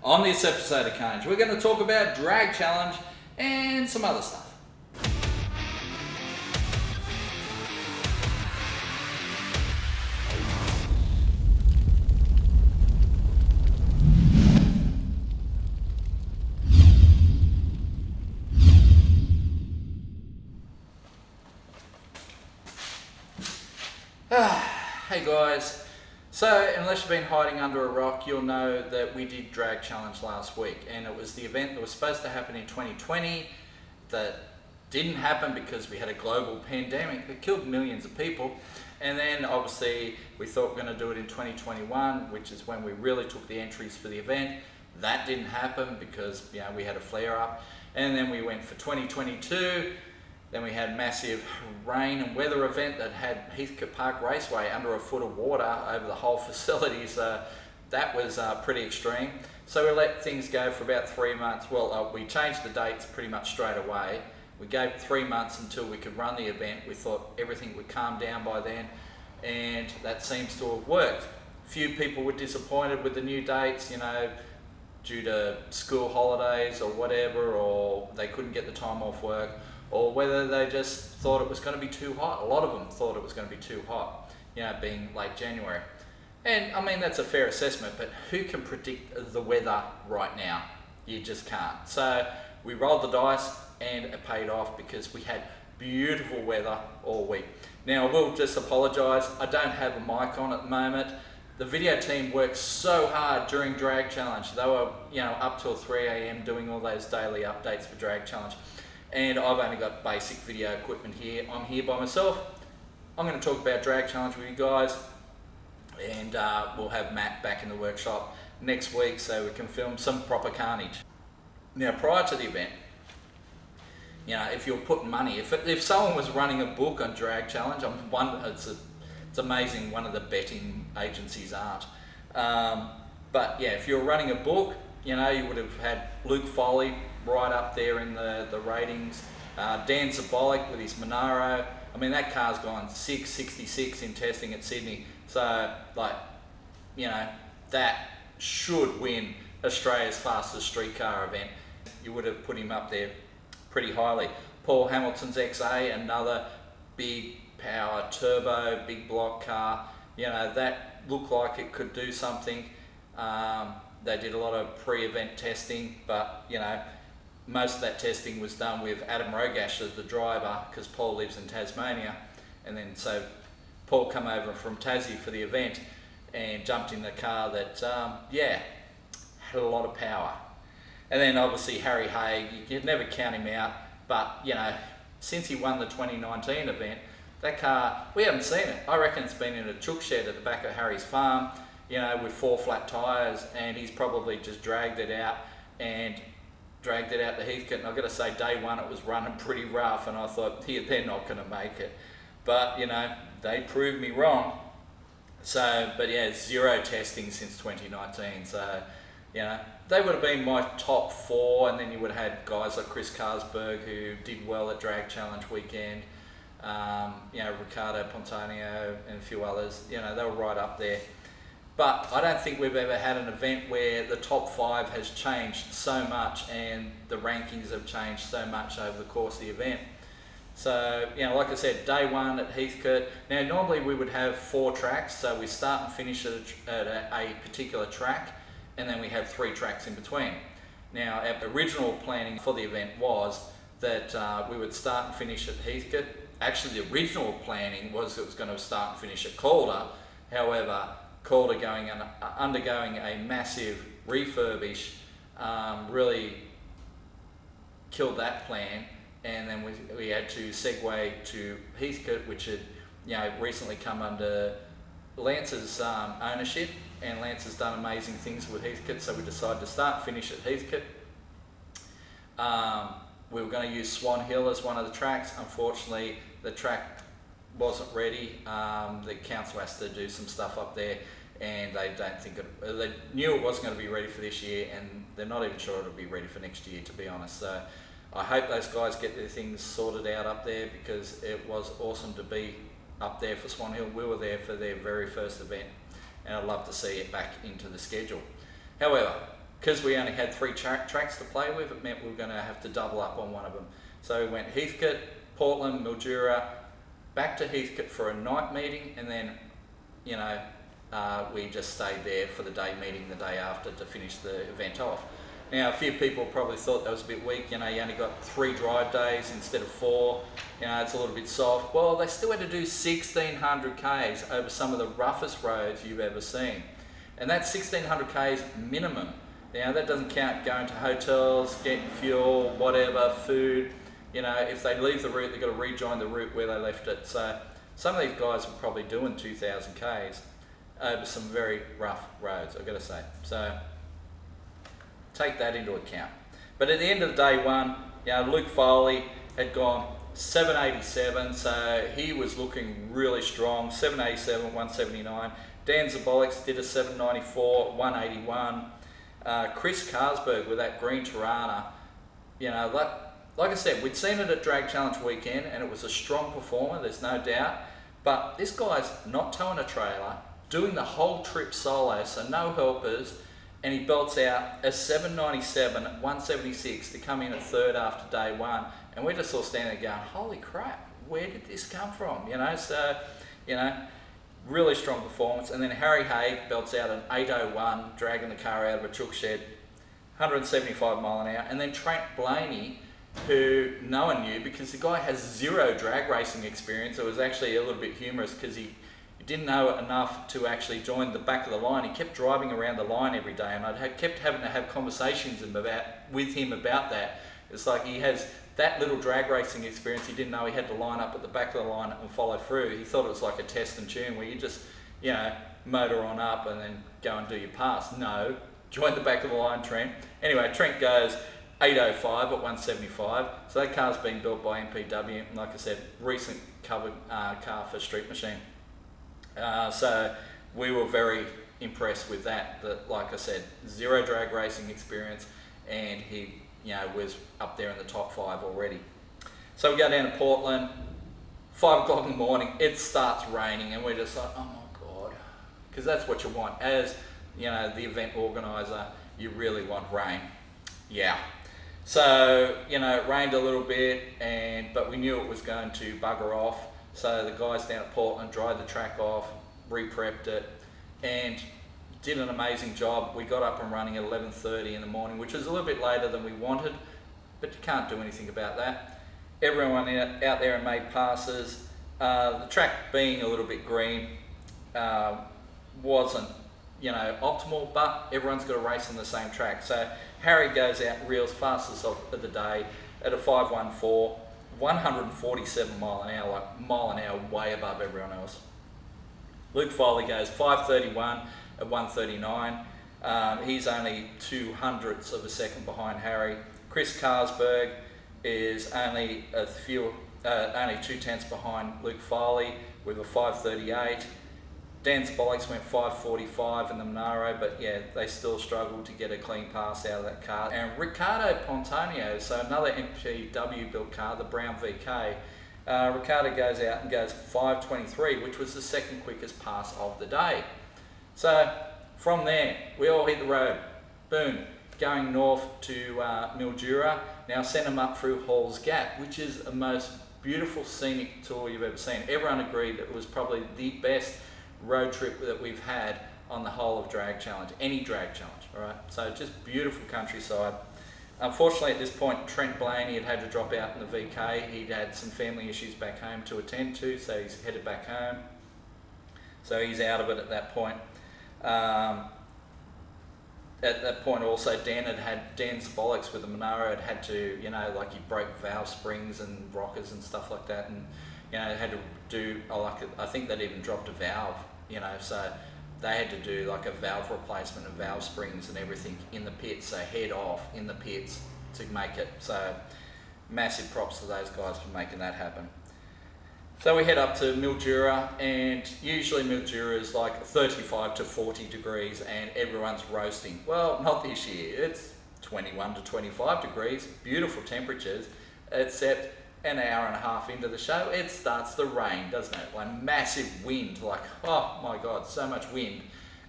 On this episode of Carnage, we're going to talk about Drag Challenge and some other stuff. Hey guys, so unless you've been hiding under a rock, you'll know that we did Drag Challenge last week, and it was the event that was supposed to happen in 2020 that didn't happen because we had a global pandemic that killed millions of people. And then obviously we thought we were going to do it in 2021, which is when we really took the entries for the event. That didn't happen because we had a flare up. And then we went for 2022. Then we had massive rain and weather event that had Heathcote Park Raceway under a foot of water over the whole facility. So that was pretty extreme. So we let things go for about 3 months. Well, we changed the dates pretty much straight away. We gave 3 months until we could run the event. We thought everything would calm down by then, and that seems to have worked. Few people were disappointed with the new dates, due to school holidays or whatever, or they couldn't get the time off work, or whether they just thought it was going to be too hot. A lot of them thought it was going to be too hot, being late January. And I mean, that's a fair assessment, but who can predict the weather right now? You just can't. So we rolled the dice and it paid off because we had beautiful weather all week. Now I will just apologise, I don't have a mic on at the moment. The video team worked so hard during Drag Challenge. They were, up till 3 a.m. doing all those daily updates for Drag Challenge. And I've only got basic video equipment here. I'm here by myself. I'm going to talk about Drag Challenge with you guys, and we'll have Matt back in the workshop next week so we can film some proper carnage. Now, prior to the event, if you're putting money, if someone was running a book on Drag Challenge, it's amazing one of the betting agencies aren't. But yeah, if you're running a book, you would have had Luke Foley right up there in the ratings. Dan Zabolic with his Monaro. I mean, that car's gone 666 in testing at Sydney. So, that should win Australia's fastest streetcar event. You would have put him up there pretty highly. Paul Hamilton's XA, another big power turbo, big block car. That looked like it could do something. They did a lot of pre-event testing, but most of that testing was done with Adam Rogash as the driver because Paul lives in Tasmania. And then so Paul come over from Tassie for the event and jumped in the car that, had a lot of power. And then obviously Harry Haig, you'd never count him out, but since he won the 2019 event, that car, we haven't seen it. I reckon it's been in a chook shed at the back of Harry's farm, with 4 flat tyres, and he's probably just dragged it out to Heathcote. And I've got to say, day one it was running pretty rough, and I thought, they're not going to make it. But, they proved me wrong. So, but yeah, 0 testing since 2019. So, they would have been my top 4, and then you would have had guys like Chris Carsberg who did well at Drag Challenge weekend. Ricardo Pontanio and a few others, they were right up there. But I don't think we've ever had an event where the top 5 has changed so much and the rankings have changed so much over the course of the event. So, like I said, day one at Heathcote. Now, normally we would have 4 tracks, so we start and finish at a particular track, and then we have 3 tracks in between. Now, our original planning for the event was that we would start and finish at Heathcote. Actually, the original planning was it was going to start and finish at Calder. However, Calder undergoing a massive refurbish really killed that plan, and then we had to segue to Heathcote, which had recently come under Lance's ownership, and Lance has done amazing things with Heathcote, so we decided to start and finish at Heathcote. We were going to use Swan Hill as one of the tracks. Unfortunately, the track wasn't ready. The council has to do some stuff up there, and they don't think they knew it wasn't going to be ready for this year, and they're not even sure it'll be ready for next year, to be honest. So I hope those guys get their things sorted out up there, because it was awesome to be up there for Swan Hill. We were there for their very first event, and I'd love to see it back into the schedule. However, because we only had 3 tracks to play with, it meant we were going to have to double up on one of them. So we went Heathcote, Portland, Mildura, back to Heathcote for a night meeting, and then, we just stayed there for the day meeting the day after to finish the event off. Now, a few people probably thought that was a bit weak. You only got 3 drive days instead of 4. It's a little bit soft. Well, they still had to do 1,600 Ks over some of the roughest roads you've ever seen. And that's 1,600 Ks minimum. That doesn't count going to hotels, getting fuel, whatever, food. If they leave the route, they've got to rejoin the route where they left it. So some of these guys were probably doing 2,000 Ks over some very rough roads, I've got to say. So take that into account. But at the end of day one, Luke Foley had gone 787, so he was looking really strong. 787, 179. Dan Zabolix did a 794, 181. Chris Carlsberg with that green Tirana, like I said, we'd seen it at Drag Challenge weekend and it was a strong performer, there's no doubt. But this guy's not towing a trailer, doing the whole trip solo, so no helpers, and he belts out a 797, 176 to come in at third after day one. And we're just all standing there going, holy crap, where did this come from? Really strong performance. And then Harry Haig belts out an 801, dragging the car out of a chook shed, 175 mile an hour. And then Trent Blaney, who no one knew because the guy has 0 drag racing experience. It was actually a little bit humorous because he didn't know enough to actually join the back of the line. He kept driving around the line every day, and kept having to have conversations with him about that. It's like he has that little drag racing experience. He didn't know he had to line up at the back of the line and follow through. He thought it was like a test and tune where you just, motor on up and then go and do your pass. No, join the back of the line, Trent. Anyway, Trent goes 805 at 175. So that car's being built by MPW. And like I said, recent covered car for Street Machine. So we were very impressed with that. That, like I said, 0 drag racing experience, and he, was up there in the top 5 already. So we go down to Portland, 5 o'clock in the morning. It starts raining, and we're just like, oh my god, because that's what you want as the event organizer. You really want rain, So it rained a little bit, but we knew it was going to bugger off. So the guys down at Portland dried the track off, re-prepped it, and did an amazing job. We got up and running at 11:30 in the morning, which was a little bit later than we wanted, but you can't do anything about that. Everyone out there made passes. The track being a little bit green wasn't, optimal, but everyone's got to race on the same track. So Harry goes out and reels fastest of the day at a 514. 147 mile an hour, like mile an hour way above everyone else. Luke Foley goes 531 at 139. He's only 2/100ths of a second behind Harry. Chris Carlsberg is only 2/10ths behind Luke Foley with a 538. Dan Spollocks went 545 in the Monaro, but they still struggled to get a clean pass out of that car. And Ricardo Pontanio, so another MPW built car, the Brown VK, Ricardo goes out and goes 523, which was the second quickest pass of the day. So from there, we all hit the road. Boom, going north to Mildura. Now send them up through Hall's Gap, which is the most beautiful scenic tour you've ever seen. Everyone agreed that it was probably the best road trip that we've had on the whole of Drag Challenge, any Drag Challenge, all right? So just beautiful countryside. Unfortunately, at this point, Trent Blaney had to drop out in the VK. He'd had some family issues back home to attend to, so he's headed back home. So he's out of it at that point. At that point also, Dan Zabolix with the Monaro had to, he broke valve springs and rockers and stuff like that, and had to do, I think they'd even dropped a valve, so they had to do like a valve replacement of valve springs and everything in the pits, so head off in the pits to make it. So massive props to those guys for making that happen. So we head up to Mildura, and usually Mildura is like 35 to 40 degrees and everyone's roasting. Well, not this year. It's 21 to 25 degrees, beautiful temperatures, except an hour and a half into the show, it starts to rain, doesn't it? Like massive wind, like, oh my God, so much wind.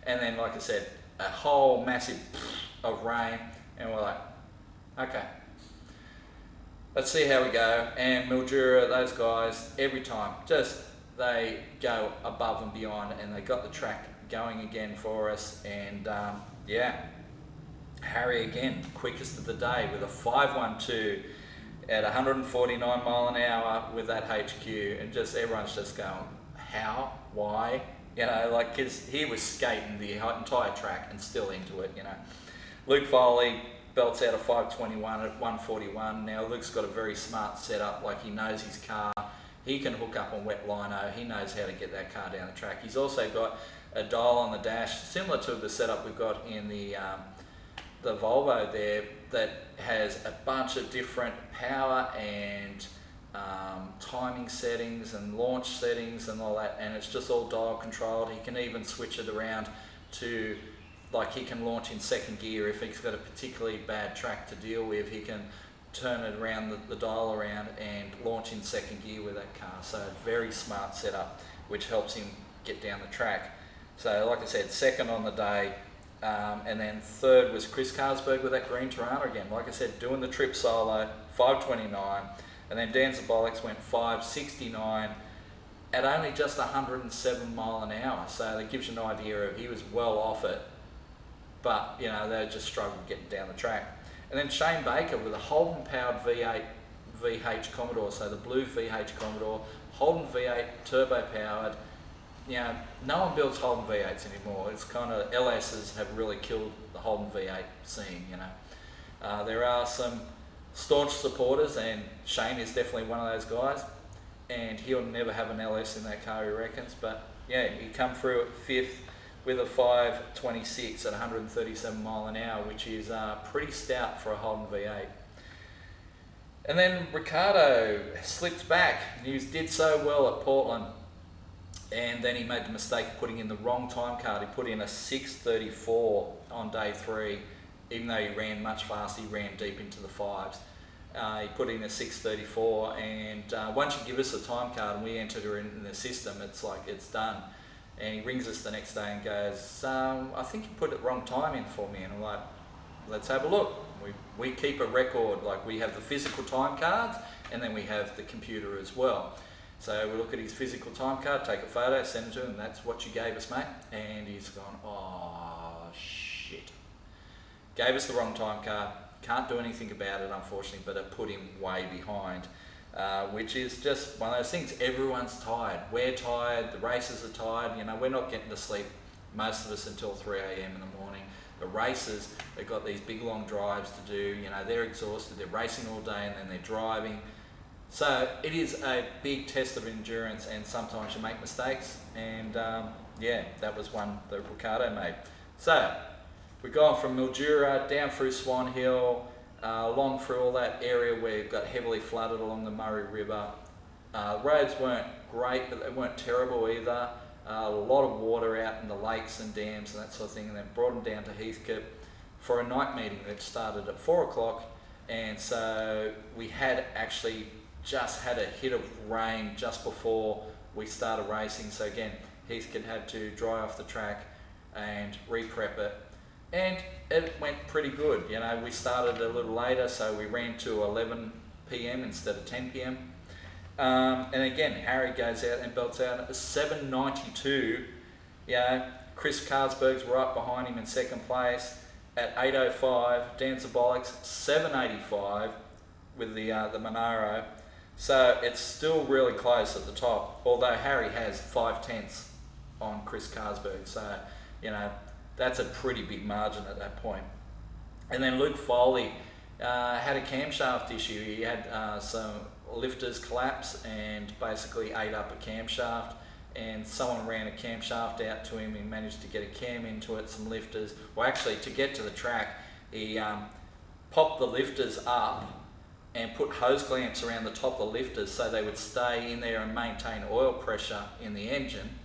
And then, like I said, a whole massive of rain, and we're like, okay, let's see how we go. And Mildura, those guys, every time, just they go above and beyond, and they got the track going again for us. And yeah, Harry again, quickest of the day with a 5:12 at 149 mile an hour with that HQ, and just everyone's just going, how, why, you know, like, because he was skating the entire track and still into it, you know. Luke Foley belts out a 5:21 at 1:41. Now Luke's got a very smart setup, like he knows his car, he can hook up on wet lino, he knows how to get that car down the track. He's also got a dial on the dash, similar to the setup we've got in the Volvo there, that has a bunch of different power and timing settings and launch settings and all that, and it's just all dial controlled. He can even switch it around to, like, he can launch in second gear if he's got a particularly bad track to deal with. He can turn it around, the dial around, and launch in second gear with that car. So very smart setup, which helps him get down the track. So like I said, second on the day, and then third was Chris Carlsberg with that green Tirana again. Like I said, doing the trip solo, 5:29, and then Dan Zabolix went 5:69 at only just 107 mile an hour. So that gives you an idea of he was well off it, but you know, they just struggled getting down the track. And then Shane Baker with a Holden powered V8 VH Commodore, so the blue VH Commodore, Holden V8 turbo powered. You know, no one builds Holden V8s anymore. It's kind of, LSs have really killed the Holden V8 scene, you know. There are some staunch supporters, and Shane is definitely one of those guys, and he'll never have an LS in that car, he reckons. But yeah, he come through at fifth with a 5:26 at 137 mile an hour, which is pretty stout for a Holden V8. And then Ricardo slipped back. He did so well at Portland, and then he made the mistake of putting in the wrong time card. He put in a 6:34 on day 3, even though he ran much faster. He ran deep into the 5s. He put in a 6:34, and once you give us a time card and we enter it in the system, it's like it's done. And he rings us the next day and goes, I think you put the wrong time in for me. And I'm like, let's have a look. We keep a record, like we have the physical time cards, and then we have the computer as well. So we look at his physical time card, take a photo, send it to him, and that's what you gave us, mate. And he's gone, oh shit. Gave us the wrong time card, can't do anything about it unfortunately, but it put him way behind. Which is just one of those things. Everyone's tired. We're tired, the races are tired, you know, we're not getting to sleep, most of us, until 3 a.m. in the morning. The racers, they've got these big long drives to do, you know, they're exhausted, they're racing all day and then they're driving. So it is a big test of endurance, and sometimes you make mistakes, and yeah, that was one that Ricardo made. So we've gone from Mildura down through Swan Hill, along through all that area where it got heavily flooded along the Murray River. Roads weren't great, but they weren't terrible either. A lot of water out in the lakes and dams and that sort of thing, and then brought them down to Heathcote for a night meeting that started at 4 o'clock. And so we had actually just had a hit of rain just before we started racing. So again, Heathcote had to dry off the track and re-prep it. And it went pretty good. You know, we started a little later, so we ran to 11 p.m. instead of 10 p.m. And again, Harry goes out and belts out a 7:92. You know, Chris Carlsberg's right behind him in second place at 8:05. Dan Zabolix 7:85 with the Monaro. So it's still really close at the top, although Harry has 5/10 on Chris Carlsberg. So, you know, that's a pretty big margin at that point. And then Luke Foley had a camshaft issue. He had some lifters collapse and basically ate up a camshaft, and someone ran a camshaft out to him. He managed to get a cam into it, some lifters. Well, actually, to get to the track, he popped the lifters up and put hose clamps around the top of the lifters so they would stay in there and maintain oil pressure in the engine,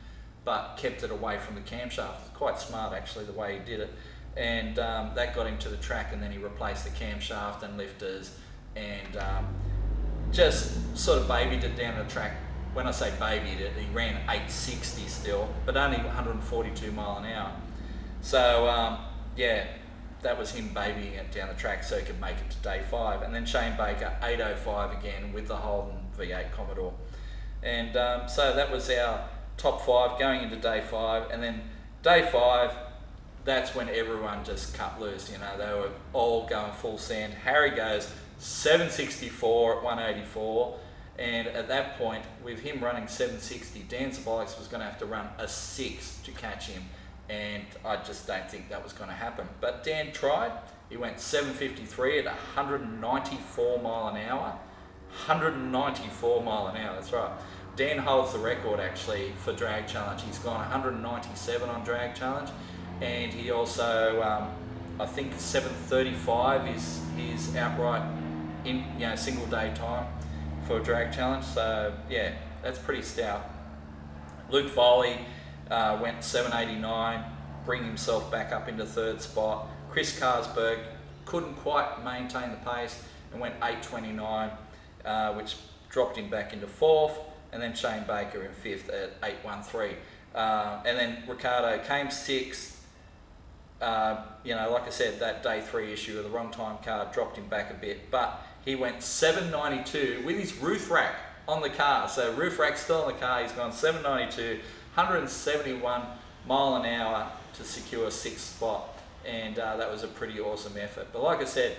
but kept it away from the camshaft. Quite smart actually, the way he did it. And that got him to the track, and then he replaced the camshaft and lifters, and just sort of babied it down the track. When I say babied it, he ran 860 still, but only 142 mile an hour. So yeah, that was him babying it down the track so he could make it to day 5. And then Shane Baker, 805 again with the Holden V8 Commodore. And so that was our top 5 going into day 5. And then day 5, that's when everyone just cut loose. You know, they were all going full send. Harry goes 764 at 184. And at that point, with him running 760, Dan Zabolics was going to have to run a 6 to catch him. And I just don't think that was going to happen. But Dan tried. He went 753 at 194 mile an hour. 194 mile an hour, that's right. Dan holds the record actually for drag challenge. He's gone 197 on drag challenge. And he also, I think 735 is his outright single day time for a drag challenge. So yeah, that's pretty stout. Luke Foley went 789, bring himself back up into 3rd spot. Chris Carsberg couldn't quite maintain the pace and went 829, which dropped him back into 4th. And then Shane Baker in 5th at 813. And then Ricardo came 6th. Like I said, that day 3 issue of the wrong time card dropped him back a bit, but he went 792 with his roof rack on the car. So roof rack's still on the car. He's gone 792, 171 mile an hour to secure 6th spot. And that was a pretty awesome effort. But like I said,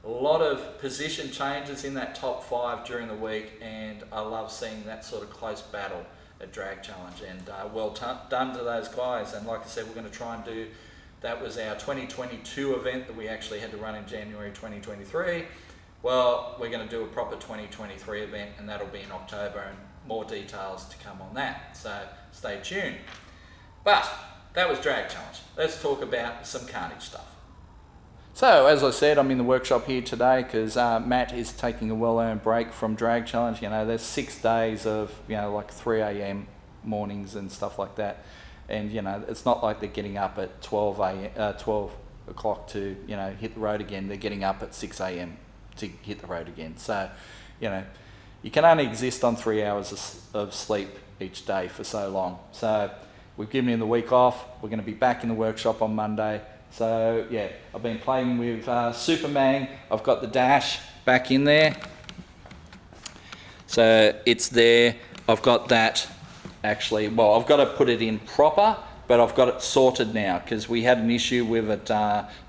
a lot of position changes in that top 5 during the week, and I love seeing that sort of close battle at Drag Challenge. And well done to those guys. And like I said, we're going to try and do, that was our 2022 event that we actually had to run in January 2023. Well, we're going to do a proper 2023 event, and that'll be in October, and more details to come on that. So stay tuned. But that was Drag Challenge. Let's talk about some Carnage stuff. So, as I said, I'm in the workshop here today because Matt is taking a well-earned break from Drag Challenge. You know, there's 6 days of, like 3 a.m. mornings and stuff like that. And, it's not like they're getting up at 12 o'clock to, hit the road again. They're getting up at 6 a.m. to hit the road again. So, you can only exist on 3 hours of sleep each day for so long. So, we've given him the week off. We're going to be back in the workshop on Monday. So yeah, I've been playing with Superman. I've got the dash back in there. So it's there. I've got that actually, well, I've got to put it in proper, but I've got it sorted now because we had an issue with it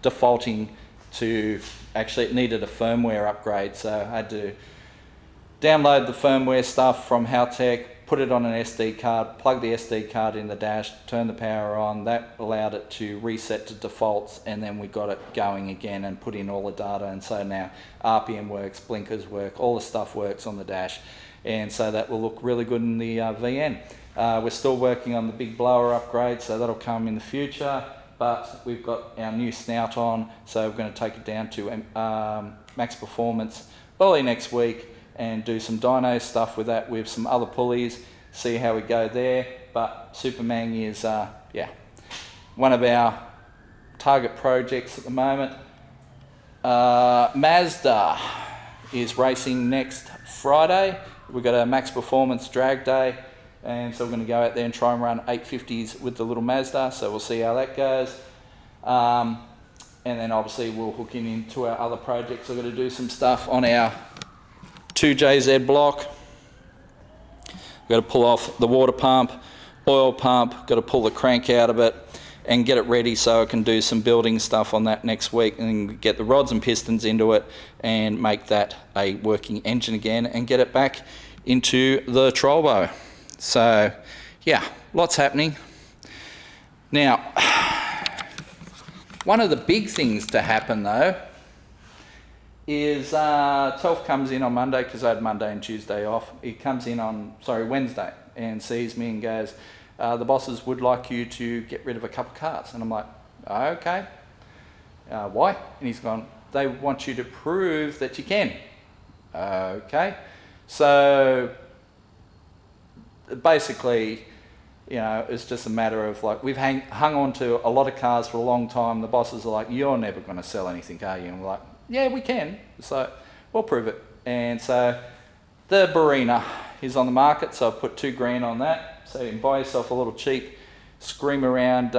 defaulting to, actually it needed a firmware upgrade. So I had to download the firmware stuff from Haltech, put it on an SD card, plug the SD card in the dash, turn the power on. That allowed it to reset to defaults, and then we got it going again and put in all the data. And so now RPM works, blinkers work, all the stuff works on the dash. And so that will look really good in the VN. We're still working on the big blower upgrade, so that'll come in the future. But we've got our new snout on, so we're going to take it down to max performance early next week, and do some dyno stuff with that, with some other pulleys, see how we go there. But Superman is one of our target projects at the moment. Mazda is racing next Friday. We've got a max performance drag day, and so we're going to go out there and try and run 850s with the little Mazda, so we'll see how that goes. And then obviously we'll hook into our other projects. We're going to do some stuff on our 2JZ block. Got to pull off the water pump, oil pump, got to pull the crank out of it and get it ready so I can do some building stuff on that next week and get the rods and pistons into it and make that a working engine again and get it back into the Trollbow. So yeah, lots happening. Now, one of the big things to happen though is Telf comes in on Monday, because I had Monday and Tuesday off. He comes in on, Wednesday, and sees me and goes, the bosses would like you to get rid of a couple of cars. And I'm like, oh, okay. Why? And he's gone, they want you to prove that you can. Okay. So basically, it's just a matter of like, we've hung on to a lot of cars for a long time. The bosses are like, you're never going to sell anything, are you? And we're like, yeah, we can. So we'll prove it. And so the Barina is on the market. So I put $2,000 on that. So you can buy yourself a little cheap scream around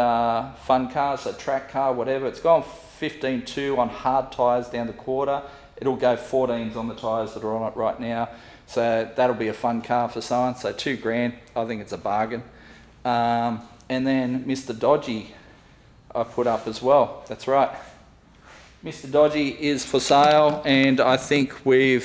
fun car, so track car, whatever. It's gone 15.2 on hard tyres down the quarter. It'll go 14s on the tyres that are on it right now. So that'll be a fun car for someone. So $2,000, I think it's a bargain. And then Mr. Dodgy I put up as well. That's right. Mr. Dodgy is for sale, and I think we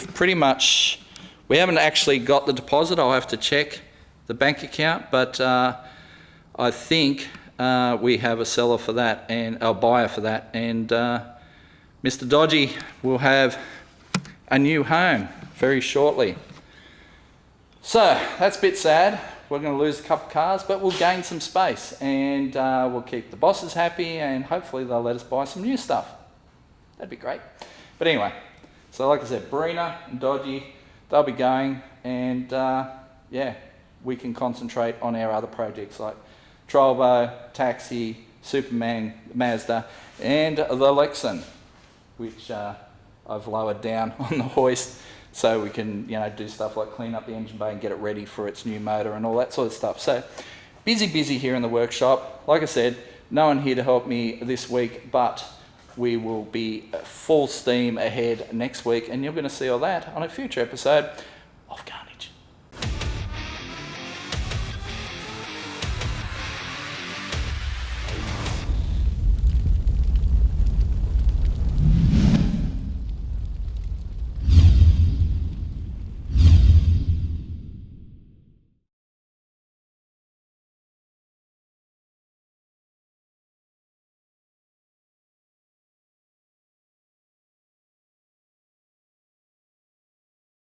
haven't actually got the deposit. I'll have to check the bank account, but I think we have a seller for that and a buyer for that, and Mr. Dodgy will have a new home very shortly. So that's a bit sad. We're going to lose a couple of cars, but we'll gain some space, and we'll keep the bosses happy, and hopefully they'll let us buy some new stuff. That'd be great. But anyway, so like I said, Brina and Dodgy, they'll be going, and yeah, we can concentrate on our other projects like Trollbo, Taxi, Superman, Mazda, and the Lexan, which I've lowered down on the hoist so we can, you know, do stuff like clean up the engine bay and get it ready for its new motor and all that sort of stuff. So busy here in the workshop. Like I said, no one here to help me this week, but we will be full steam ahead next week, and you're going to see all that on a future episode